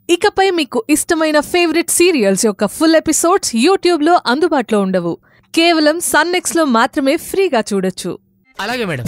ఇకపై మీకు ఇష్టమైన ఫేవరెట్ సీరియల్స్ యొక్క ఫుల్ ఎపిసోడ్స్ యూట్యూబ్లో అందుబాటులో ఉండవు. కేవలం సన్నెక్స్లో మాత్రమే ఫ్రీగా చూడొచ్చు. అలాగే మేడం.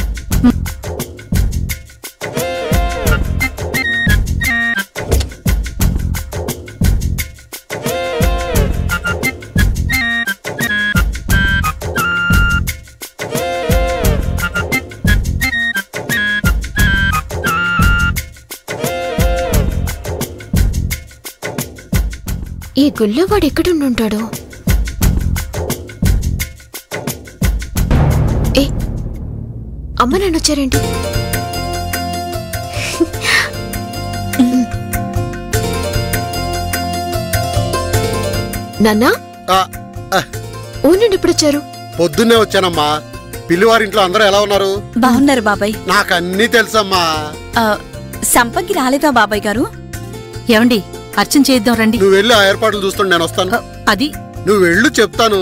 ఈ గుళ్ళోవాడు ఎక్కడుంటాడో? ఏ అమ్మ నాన్న వచ్చారేంటి? నాన్నా ఊరి నుండి ఎప్పుడొచ్చారు? పొద్దున్నే వచ్చానమ్మా. పిల్లివారింట్లో అందరూ ఎలా ఉన్నారు? బాగున్నారు బాబాయ్. నాకు అన్నీ తెలుసమ్మా. సంపంగి రాలేదా బాబాయ్ గారు? ఏమండి అర్చన చేద్దాం రండి. నువ్వు వెళ్ళి ఆ ఏర్పాట్లు చూస్తుంటే నేను వస్తాను. అది నువ్వు వెళ్ళు చెప్తాను.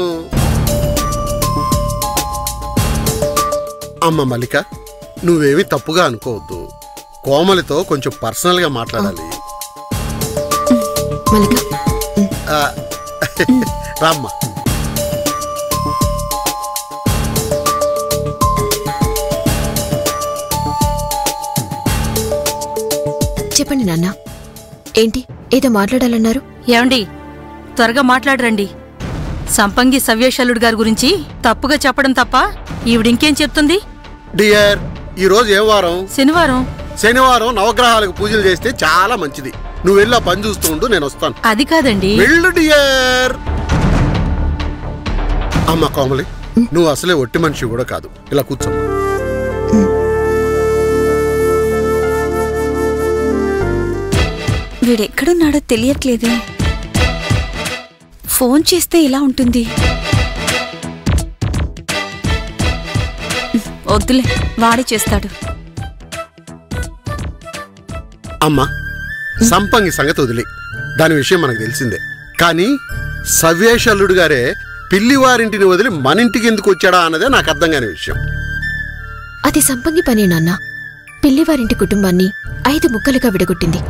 అమ్మ మల్లిక, నువ్వేమీ తప్పుగా అనుకోవద్దు. కోమలితో కొంచెం పర్సనల్ గా మాట్లాడాలి. రామ్మా. చెప్పండి నాన్న, ఏంటి ఏదో మాట్లాడాలన్నారు? ఏమండి త్వరగా మాట్లాడరండి. సంపంగి సవ్యేశలుడు గారి గురించి తప్పుగా చెప్పడం తప్ప ఈవిడింకేం చెప్తుంది? డియర్, ఈ రోజు ఏం వారం? శనివారం. శనివారం నవగ్రహాలకు పూజలు చేస్తే చాలా మంచిది. నువ్వు వెళ్ళి ఆ పని చూస్తూ ఉండు, నేను వస్తాను. అది కాదండి. వెళ్ళు డియర్. అమ్మ కోమలి, నువ్వు అసలే ఒట్టి మనిషి కూడా కాదు. ఇలా కూర్చోమ్మా. వీడెక్కడున్నాడో తెలియట్లేదే. ఫోన్ చేస్తే ఇలా ఉంటుంది. వద్దులే, వాడే చేస్తాడు. అమ్మా, సంపంగి సంగతి వదిలే. దాని విషయం మనకు తెలిసిందే. కానీ సవ్యేశల్లుడు గారే పిల్లివారింటిని వదిలి మన ఇంటికి ఎందుకు వచ్చాడా అన్నదే నాకు అర్థం కాని విషయం. అది సంపంగి పనే నాన్న. పిల్లివారింటి కుటుంబాన్ని 5 ముక్కలుగా విడగొట్టింది.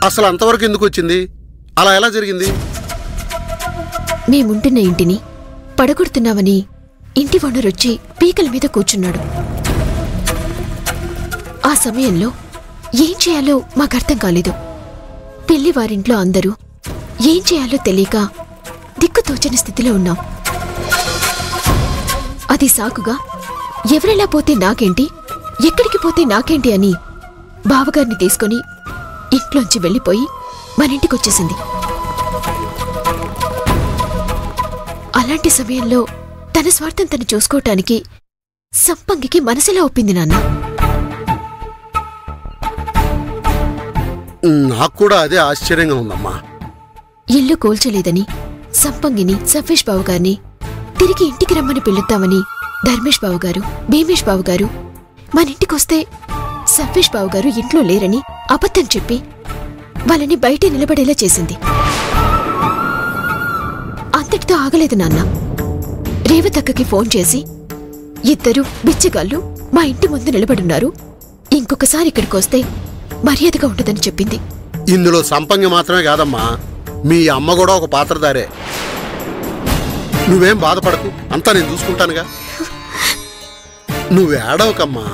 అసలు అంతవరకు ఎందుకు వచ్చింది? అలా ఎలా జరిగింది? మేముంటున్న ఇంటిని పడగొడుతున్నామని ఇంటి ఓనరొచ్చి పీకల మీద కూర్చున్నాడు. ఆ సమయంలో ఏం చేయాలో మాకర్థం కాలేదు. పిల్లివారింట్లో అందరూ ఏం చేయాలో తెలియక దిక్కుతోచని స్థితిలో ఉన్నాం. అది సాకుగా ఎవరెలా పోతే నాకేంటి, ఎక్కడికి పోతే నాకేంటి అని బావగారిని తీసుకొని ఇంట్లోంచి వెళ్ళిపోయి మన ఇంటికొచ్చేసింది. అలాంటి సమయంలో తన స్వార్థం తను చూసుకోవటానికి సంపంగికి మనసులా ఒప్పింది నాన్న. నాకు కూడా అదే ఆశ్చర్యంగా ఉందమ్మా. ఇల్లు కూల్చలేదని సంపంగిని, సవ్వేష్ బాబు గారిని తిరిగి ఇంటికి రమ్మని పిలుద్దామని ధర్మేష్ బాబు గారు, భీమేష్ బాబు గారు మన ఇంటికొస్తే సవ్వేష్ బాబు గారు ఇంట్లో లేరని అబద్ధం చెప్పి వాళ్ళని బయటే నిలబడేలా చేసింది. అంతటితో ఆగలేదు నాన్న. రేవతక్కకి ఫోన్ చేసి, ఇద్దరు బిచ్చగాళ్ళు మా ఇంటి ముందు నిలబడున్నారు, ఇంకొకసారి ఇక్కడికొస్తే మర్యాదగా ఉండదని చెప్పింది. ఇందులో సంపంగి మాత్రమే కాదమ్మా, మీ అమ్మ కూడా ఒక పాత్రధారే. నువ్వేం బాధపడకు, అంతా నేను చూసుకుంటానుగా. నువ్వేడవకమ్మా.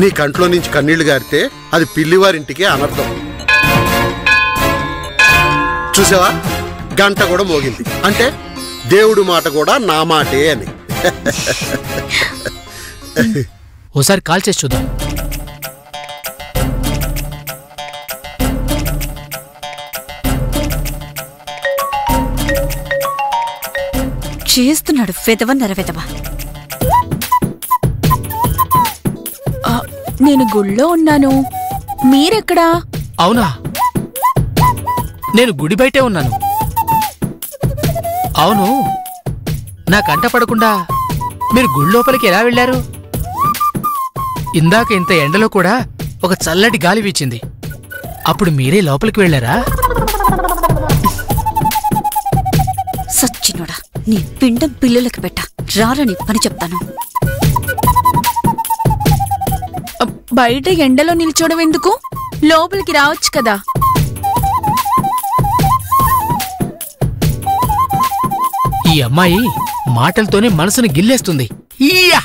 నీ కంట్లో నుంచి కన్నీళ్లు గారితే అది పిల్లివారింటికే అనర్థం. చూసావా, గంట కూడా మోగింది అంటే దేవుడు మాట కూడా నా మాటే అని. ఓసారి కాల్ చేసి చూద్దాం. చేస్తున్నాడు వెదవ నరవెదవ. నేను గుళ్ళో ఉన్నాను, మీరెక్కడా? అవునా, నేను గుడి బయటే ఉన్నాను. అవును, నా కంట పడకుండా మీరు గుడి లోపలికి ఎలా వెళ్లారు? ఇందాక ఇంత ఎండలో కూడా ఒక చల్లటి గాలి వీచింది. అప్పుడు మీరే లోపలికి వెళ్లారా? సచ్చినోడా, నీ పిండం పిల్లలకి పెట్ట రారని పని చెప్తాను. బయట ఎండలో నిల్చోవడం ఎందుకు? లోపలికి రావచ్చు కదా. ఈ అమ్మాయి మాటలతోనే మనసుని గిల్లేస్తుంది. ఈయా!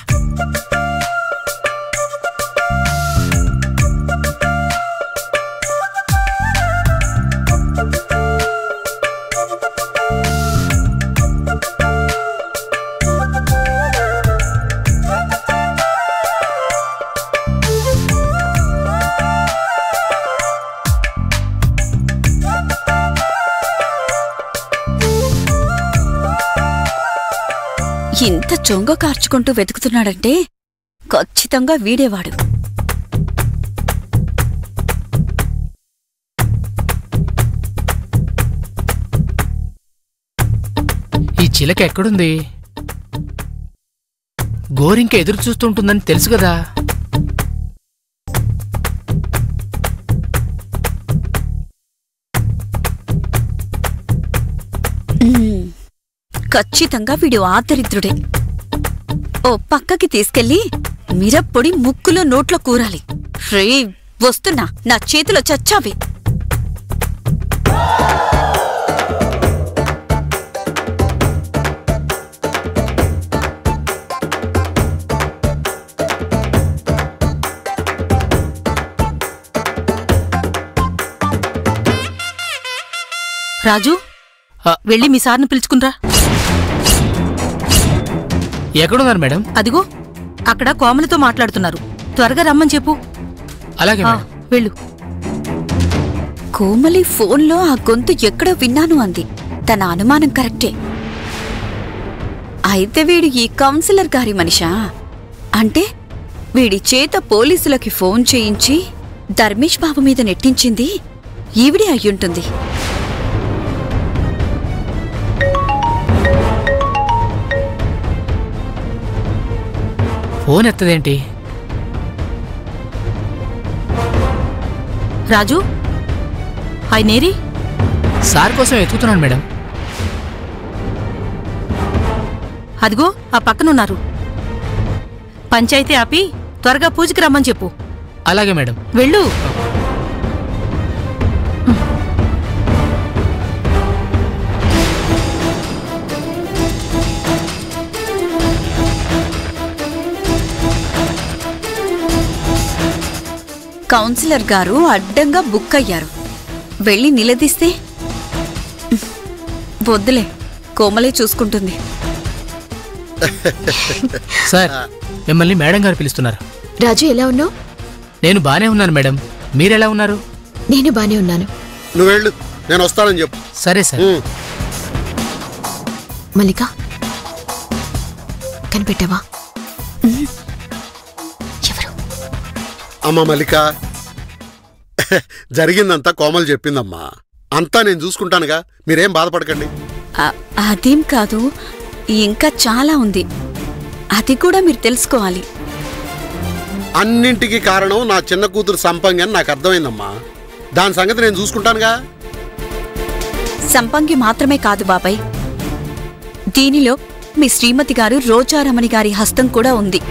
ఇంత చొంగ కార్చుకుంటూ వెతుకుతున్నాడంటే ఖచ్చితంగా వీడేవాడు. ఈ చిలక ఎక్కడుంది? గోరింక ఎదురు చూస్తుంటుందని తెలుసు కదా. ఖచ్చితంగా వీడు ఆదరిద్రుడే. ఓ పక్కకి తీసుకెళ్లి మిరప్పొడి ముక్కులో నోట్లో కూరాలి. రే వస్తున్నా, నా చేతిలో చచ్చావే. రాజు, వెళ్ళి మీ సార్ని పిలుచుకునిరా. ఎక్కడున్నారు మేడం? అదిగో అక్కడ కోమలితో మాట్లాడుతున్నారు. త్వరగా రమ్మని చెప్పు. అలాగే మేడం. వెళ్ళు. కోమలి ఫోన్లో ఆ గొంతు ఎక్కడో విన్నాను అంది. తన అనుమానం కరెక్టే. అయితే వీడు ఈ కౌన్సిలర్ గారి మనిషా? అంటే వీడి చేత పోలీసులకి ఫోన్ చేయించి ధర్మేష్ బాబు మీద నెట్టించింది ఈవిడే అయ్యుంటుంది. ఫోన్ ఎత్తదేంటి? రాజు, ఆయనేరి? సార్ కోసం ఎత్తుకుతున్నాను మేడం. అదిగో ఆ పక్కనున్నారు. పంచాయతీ ఆపి త్వరగా పూజకి రమ్మని చెప్పు. అలాగే మేడం. వెళ్ళు. కౌన్సిలర్ గారు అడ్డంగా బుక్ అయ్యారు. వెళ్ళి నిలదీస్తే వద్దులే, కోమలే చూసుకుంటుంది. సార్, మిమ్మల్ని మేడం గారు పిలుస్తున్నారు. రాజు ఎలా ఉన్నావు? నేను బానే ఉన్నాను మేడం. మీరెలా ఉన్నారు? నేను బానే ఉన్నాను. నువ్వు వెళ్ళు, నేను వస్తానని చెప్పు. సరే సార్. మల్లిక, కనిపెట్టావా? ఎవరు? అమ్మా మల్లిక, జరిగిందంతా కోమలు చెప్పిందమ్మా. అంతా నేను చూసుకుంటానుగా, మీరేం బాధపడకండి. అదేం కాదు, ఇంకా చాలా ఉంది. అది కూడా మీరు తెలుసుకోవాలి. అన్నింటికి కారణం నా చిన్న కూతురు సంపంగి అని నాకు అర్థమైందమ్మా. దాని సంగతి నేను చూసుకుంటానుగా. సంపంగి మాత్రమే కాదు బాబాయ్, దీనిలో మీ శ్రీమతి గారు రోజారమణి గారి హస్తం కూడా ఉంది.